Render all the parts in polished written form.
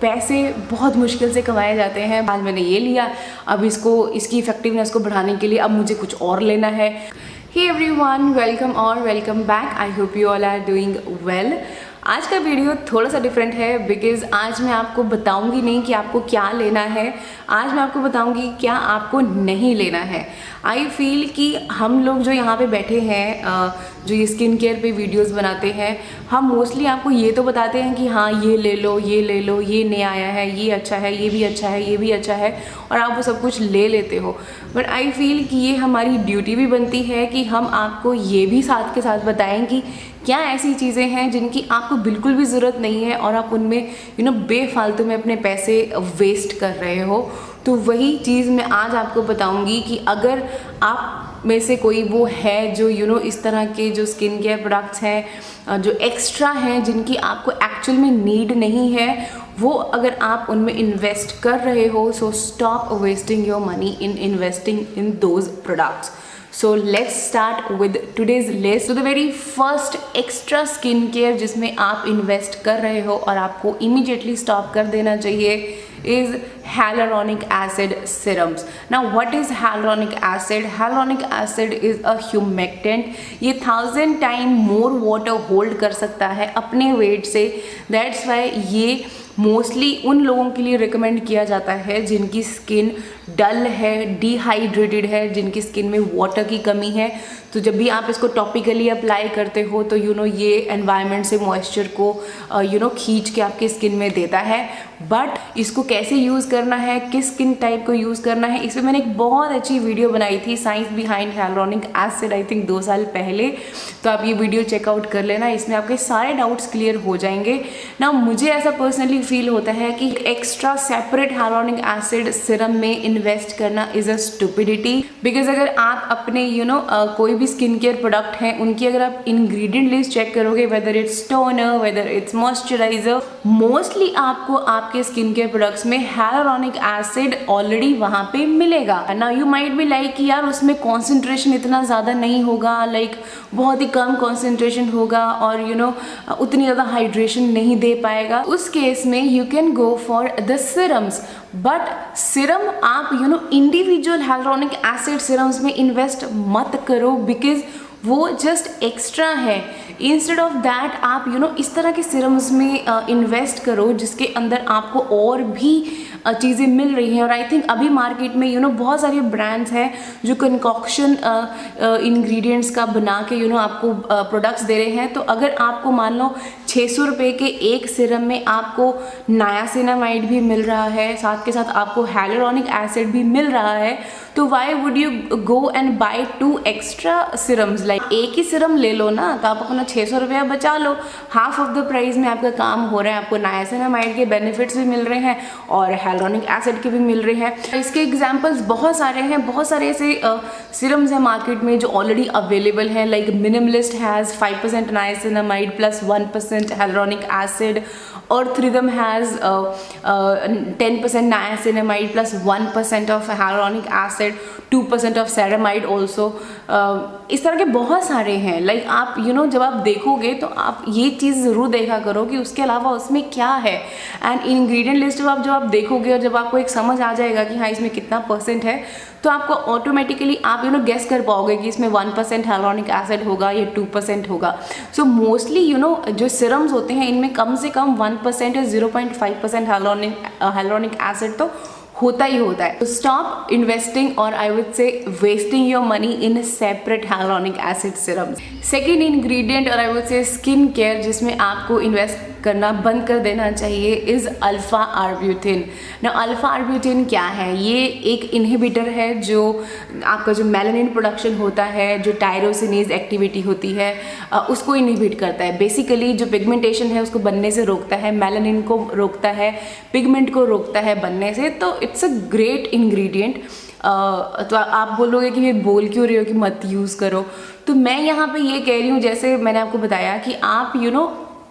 पैसे बहुत मुश्किल से कमाए जाते हैं। आज मैंने ये लिया, अब इसकी इफेक्टिवनेस को बढ़ाने के लिए अब मुझे कुछ और लेना है। Hey everyone, welcome back. I hope you all are doing well. आज का वीडियो थोड़ा सा डिफरेंट है बिकॉज़ आज मैं आपको बताऊंगी नहीं कि आपको क्या लेना है, आज मैं आपको बताऊंगी क्या आपको नहीं लेना है। आई फील कि हम लोग जो यहाँ पे बैठे हैं, जो ये स्किन केयर पे वीडियोस बनाते हैं, हम मोस्टली आपको ये तो बताते हैं कि हाँ ये ले लो, ये नया आया है, ये अच्छा है, ये भी अच्छा है, ये भी अच्छा है, और आप वो सब कुछ ले लेते हो। बट आई फील कि ये हमारी ड्यूटी भी बनती है कि हम आपको ये भी साथ के साथ बताएं कि क्या ऐसी चीज़ें हैं जिनकी आपको बिल्कुल भी ज़रूरत नहीं है और आप उनमें बेफालतू में अपने पैसे वेस्ट कर रहे हो। तो वही चीज़ मैं आज आपको बताऊंगी कि अगर आप में से कोई वो है जो इस तरह के जो स्किन केयर प्रोडक्ट्स हैं जो एक्स्ट्रा हैं, जिनकी आपको एक्चुअल में नीड नहीं है, वो अगर आप उनमें इन्वेस्ट कर रहे हो, so stop wasting your money in investing in those products. So let's start with today's list. So the very first extra skin care जिसमें आप इन्वेस्ट कर रहे हो और आपको immediately stop कर देना चाहिए is hyaluronic acid serums. Now what is hyaluronic acid? Hyaluronic acid is a humectant. ये 1000 टाइम more water hold कर सकता है अपने weight से। That's why ये मोस्टली उन लोगों के लिए रिकमेंड किया जाता है जिनकी स्किन डल है, डिहाइड्रेटेड है, जिनकी स्किन में वाटर की कमी है। तो जब भी आप इसको टॉपिकली अप्लाई करते हो तो ये एनवायरनमेंट से मॉइस्चर को खींच के आपके स्किन में देता है। बट इसको कैसे यूज़ करना है, किस स्किन टाइप को यूज़ करना है, इसमें मैंने एक बहुत अच्छी वीडियो बनाई थी, science behind hyaluronic acid, I think 2 साल पहले। तो आप ये वीडियो चेकआउट कर लेना, इसमें आपके सारे डाउट्स क्लियर हो जाएंगे ना। मुझे ऐसा पर्सनली फील होता है कि extra separate hyaluronic acid Siram में इन्वेस्ट करना इज अ स्टुपिडिटी। बिकॉज अगर आप अपने कोई भी स्किन केयर प्रोडक्ट हैं उनकी अगर आप इंग्रेडिएंट लिस्ट चेक करोगे, whether it's toner, whether it's moisturiser, mostly आपको आपके स्किन केयर प्रोडक्ट्स में hyaluronic acid ऑलरेडी वहाँ पे मिलेगा। Now you might be like कि यार उसमें कॉन्सेंट्रेशन इतना ज़्यादा नहीं होगा, लाइक बहुत ही कम कॉन्सेंट्रेशन होगा और उतनी ज़्यादा हाइड्रेशन नहीं दे पाएगा। उस केस में you can go for the serums. But Siram आप इंडिविजुअल hyaluronic acid सिरम्स में इन्वेस्ट मत करो बिकॉज वो जस्ट एक्स्ट्रा है। इंस्टेड ऑफ दैट आप इस तरह के सिरम्स में इन्वेस्ट करो जिसके अंदर आपको और भी चीज़ें मिल रही हैं। और आई थिंक अभी मार्केट में बहुत सारे ब्रांड्स हैं जो कंकॉक्शन इंग्रेडिएंट्स का बना के आपको प्रोडक्ट्स दे रहे हैं। तो अगर आपको मान लो 600 रुपये के एक सिरम में आपको नायासिनामाइड भी मिल रहा है, साथ के साथ आपको hyaluronic acid भी मिल रहा है, तो why would you go and buy 2 extra serums? Like एक ही सिरम ले लो ना, तो आप अपना 600 रुपया बचा लो, हाफ ऑफ द प्राइस में आपका काम हो रहा है, आपको नायासिनामाइड के बेनिफिट्स भी मिल रहे हैं और hyaluronic acid के भी मिल रहे हैं। इसके एग्जांपल्स बहुत सारे हैं, बहुत सारे ऐसे सिरम्स हैं मार्केट में जो ऑलरेडी अवेलेबल हैं। Like minimalist has 5% niacinamide plus 1% hyaluronic acid, Earthridham has 10% niacinamide plus 1% of hyaluronic acid, 2% of ceramide also। इस तरह के बहुत सारे हैं। लाइक आप जब आप देखोगे तो आप ये चीज़ ज़रूर देखा करो कि उसके अलावा उसमें क्या है। एंड इंग्रेडिएंट लिस्ट जब आप देखोगे और जब आपको एक समझ आ जाएगा कि हाँ इसमें कितना परसेंट है, तो आपको ऑटोमेटिकली आप गेस कर पाओगे कि इसमें 1% hyaluronic acid होगा या 2% होगा। सो मोस्टली जो सिरम्स होते हैं इनमें कम से कम 1% या 0.5% hyaluronic acid तो होता ही होता है। स्टॉप इन्वेस्टिंग और I would say wasting your money in separate hyaluronic acid serums। Second ingredient और I would say skin care जिसमें आपको इन्वेस्ट करना बंद कर देना चाहिए इज़ अल्फ़ा आर्ब्यूटिन। ना अल्फ़ा आर्ब्यूटिन क्या है? ये एक इनहिबिटर है जो आपका जो मेलानिन प्रोडक्शन होता है, जो टायरोसिनेज एक्टिविटी होती है, उसको इनहिबिट करता है। बेसिकली जो पिगमेंटेशन है उसको बनने से रोकता है, मेलानिन को रोकता है, पिगमेंट को रोकता है बनने से। तो इट्स अ ग्रेट इंग्रेडिएंट। तो आप बोलोगे कि ये बोल क्यों रही हो कि मत यूज़ करो, तो मैं यहाँ पे ये कह रही हूँ, जैसे मैंने आपको बताया कि आप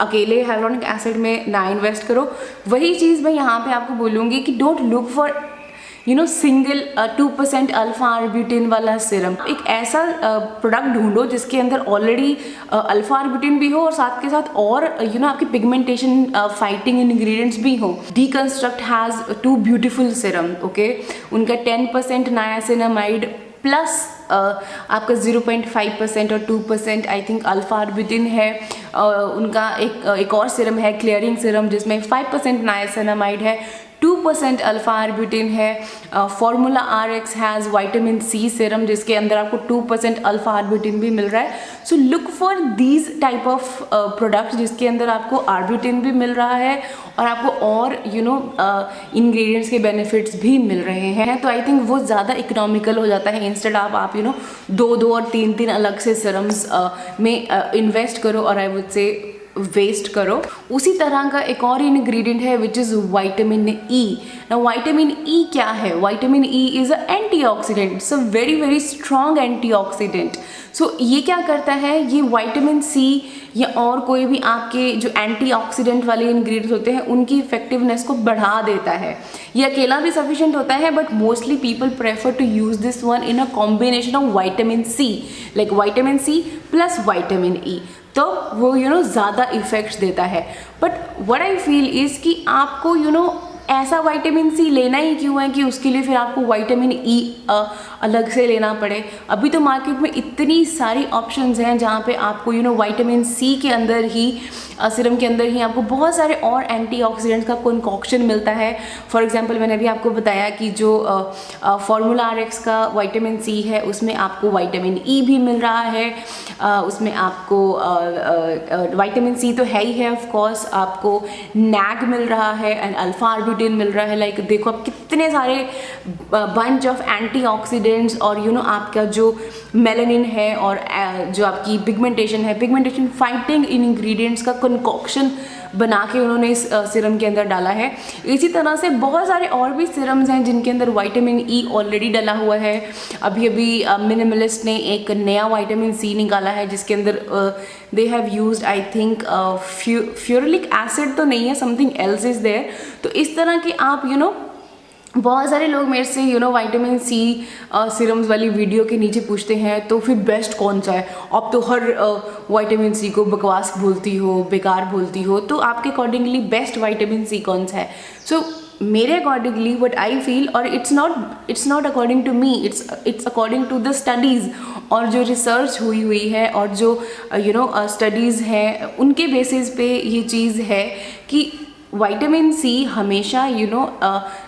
अकेले hyaluronic acid में ना इन्वेस्ट करो, वही चीज़ मैं यहाँ पे आपको बोलूँगी कि don't look for single 2% alpha arbutin वाला सिरम। एक ऐसा प्रोडक्ट ढूंढो जिसके अंदर ऑलरेडी अल्फा आर्ब्यूटिन भी हो और साथ के साथ और आपकी पिगमेंटेशन फाइटिंग इंग्रेडिएंट्स भी हो। Deconstruct has 2 beautiful Siram, okay. उनका 10% नायासिनामाइड प्लस आपका 0.5% और 2% आई थिंक अल्फा आर्ब्यूटिन है। उनका एक और सिरम है क्लियरिंग सिरम जिसमें 5% नायासिनामाइड है, 2% अल्फा आर्ब्यूटिन है। Formula RX has vitamin C serum जिसके अंदर आपको 2% अल्फा आर्ब्यूटिन भी मिल रहा है। So look for these type of product जिसके अंदर आपको आर्ब्यूटिन भी मिल रहा है और आपको और इंग्रेडिएंट्स के बेनिफिट्स भी मिल रहे हैं। तो आई थिंक वो ज़्यादा इकोनॉमिकल हो जाता है। इंस्टेड आप 2 और 3 अलग से सीरम्स में इन्वेस्ट करो और आई वुड से वेस्ट करो। उसी तरह का एक और इंग्रेडिएंट है विच इज़ विटामिन E। ना विटामिन E क्या है? Vitamin E is a antioxidant, it's a very very strong antioxidant. So ये क्या करता है, ये विटामिन C या और कोई भी आपके जो एंटीऑक्सीडेंट वाले इंग्रेडिएंट्स होते हैं उनकी इफेक्टिवनेस को बढ़ा देता है। ये अकेला भी सफिशिएंट होता है but mostly people prefer to use this one in a combination of vitamin C, like vitamin C plus vitamin E, तो वो ज़्यादा इफेक्ट्स देता है। But what I feel is कि आपको ऐसा विटामिन C लेना ही क्यों है कि उसके लिए फिर आपको विटामिन E अलग से लेना पड़े। अभी तो मार्केट में इतनी सारी ऑप्शंस हैं जहाँ पे आपको विटामिन C के अंदर ही सीरम के अंदर ही आपको बहुत सारे और एंटीऑक्सीडेंट्स का कंकॉक्शन मिलता है। फॉर एग्जांपल मैंने भी आपको बताया कि जो फॉर्मूला RX का विटामिन C है उसमें आपको विटामिन E भी मिल रहा है। उसमें आपको विटामिन C तो है ही है ऑफ कोर्स, आपको NAG मिल रहा है एंड अल्फा आर्ब्यूटिन मिल रहा है। लाइक देखो आप कितने सारे बंच ऑफ एंटीऑक्सीडेंट्स और आपका जो मेलानिन है और जो आपकी पिगमेंटेशन है, पिगमेंटेशन फाइटिंग इंग्रेडिएंट्स का कंकॉक्शन बना के उन्होंने इस सीरम के अंदर डाला है। इसी तरह से बहुत सारे और भी सीरम्स हैं जिनके अंदर विटामिन E ऑलरेडी डला हुआ है। अभी मिनिमलिस्ट ने एक नया विटामिन C निकाला है जिसके अंदर they have used I think ferulic acid तो नहीं है, समथिंग एल्स इज देयर। तो इस तरह के आप बहुत सारे लोग मेरे से विटामिन C सीरम्स वाली वीडियो के नीचे पूछते हैं तो फिर बेस्ट कौन सा है? अब तो हर विटामिन C को बकवास बोलती हो, बेकार बोलती हो, तो आपके अकॉर्डिंगली बेस्ट विटामिन C कौन सा है? सो मेरे अकॉर्डिंगली व्हाट आई फील, और it's not according to me, it's according to the studies और जो रिसर्च हुई है और जो स्टडीज़ हैं उनके बेसिस पे ये चीज़ है कि विटामिन C हमेशा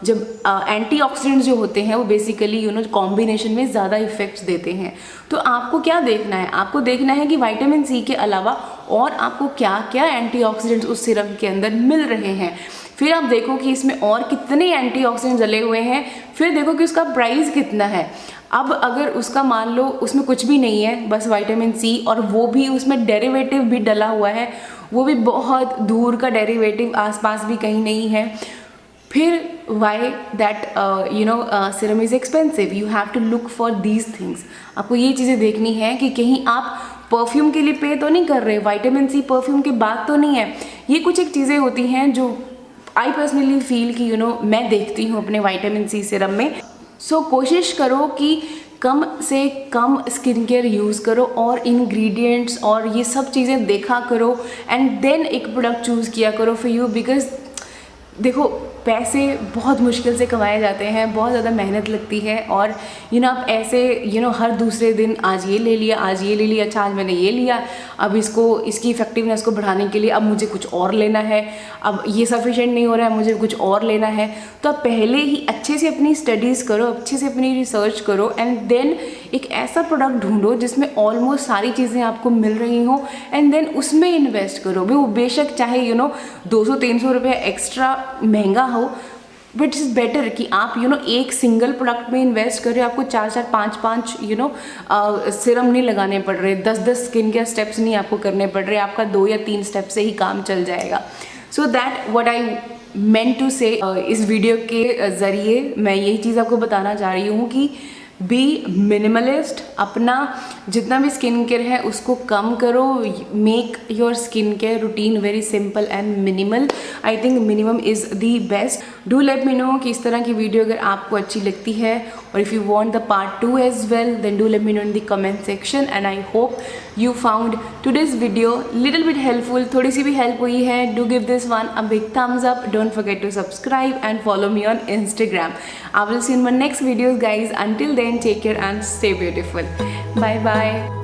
जब एंटीऑक्सीडेंट्स जो होते हैं वो बेसिकली कॉम्बिनेशन में ज़्यादा इफेक्ट्स देते हैं। तो आपको क्या देखना है? आपको देखना है कि विटामिन C के अलावा और आपको क्या क्या एंटीऑक्सीडेंट्स उस सिरम के अंदर मिल रहे हैं। फिर आप देखो कि इसमें और कितने एंटीऑक्सीडेंट्स डले हुए हैं, फिर देखो कि उसका प्राइस कितना है। अब अगर उसका मान लो उसमें कुछ भी नहीं है, बस विटामिन C, और वो भी उसमें डेरिवेटिव भी डला हुआ है, वो भी बहुत दूर का डेरिवेटिव, आसपास भी कहीं नहीं है, फिर why that serum is expensive. You have to look for these things. आपको ये चीज़ें देखनी है कि कहीं आप परफ्यूम के लिए पे तो नहीं कर रहे, विटामिन C परफ्यूम के बाद तो नहीं है। ये कुछ एक चीज़ें होती हैं जो आई पर्सनली फील कि मैं देखती हूँ अपने विटामिन C सीरम में। सो कोशिश करो कि कम से कम स्किन केयर यूज़ करो और इंग्रेडिएंट्स और ये सब चीज़ें देखा करो एंड देन एक प्रोडक्ट चूज़ किया करो फॉर यू। बिकॉज देखो पैसे बहुत मुश्किल से कमाए जाते हैं, बहुत ज़्यादा मेहनत लगती है और आप ऐसे हर दूसरे दिन आज ये ले लिया, आज ये ले लिया, अच्छा आज मैंने ये लिया, अब इसकी इफेक्टिवनेस को बढ़ाने के लिए अब मुझे कुछ और लेना है, अब ये सफिशिएंट नहीं हो रहा है, मुझे कुछ और लेना है। तो आप पहले ही अच्छे से अपनी स्टडीज़ करो, अच्छे से अपनी रिसर्च करो एंड देन एक ऐसा प्रोडक्ट ढूंढो जिसमें ऑलमोस्ट सारी चीज़ें आपको मिल रही हों एंड देन उसमें इन्वेस्ट करो। वो बेशक चाहे 200-300 रुपये एक्स्ट्रा महंगा हो, बट इट्स बेटर कि आप एक सिंगल प्रोडक्ट में इन्वेस्ट करें। आपको 4-4, 5-5 सीरम नहीं लगाने पड़ रहे, 10-10 स्किन केयर स्टेप्स नहीं आपको करने पड़ रहे, आपका 2 या 3 स्टेप से ही काम चल जाएगा। So that what I meant to say. इस वीडियो के ज़रिए मैं यही चीज़ आपको बताना चाह रही हूँ कि बी मिनिमलिस्ट, अपना जितना भी स्किन केयर है उसको कम करो, make your skin care routine very simple and minimal. I think minimum is the best. Do let me no कि इस तरह की वीडियो अगर आपको अच्छी लगती है, और if you want the part 2 as well, then do let me know in the comment section. And I hope you found today's video little bit helpful, थोड़ी सी भी हेल्प हुई है। do give this one a big thumbs up, don't forget to subscribe and follow me on Instagram. I will see you in my next videos guys. Until then, take care and stay beautiful. Bye bye.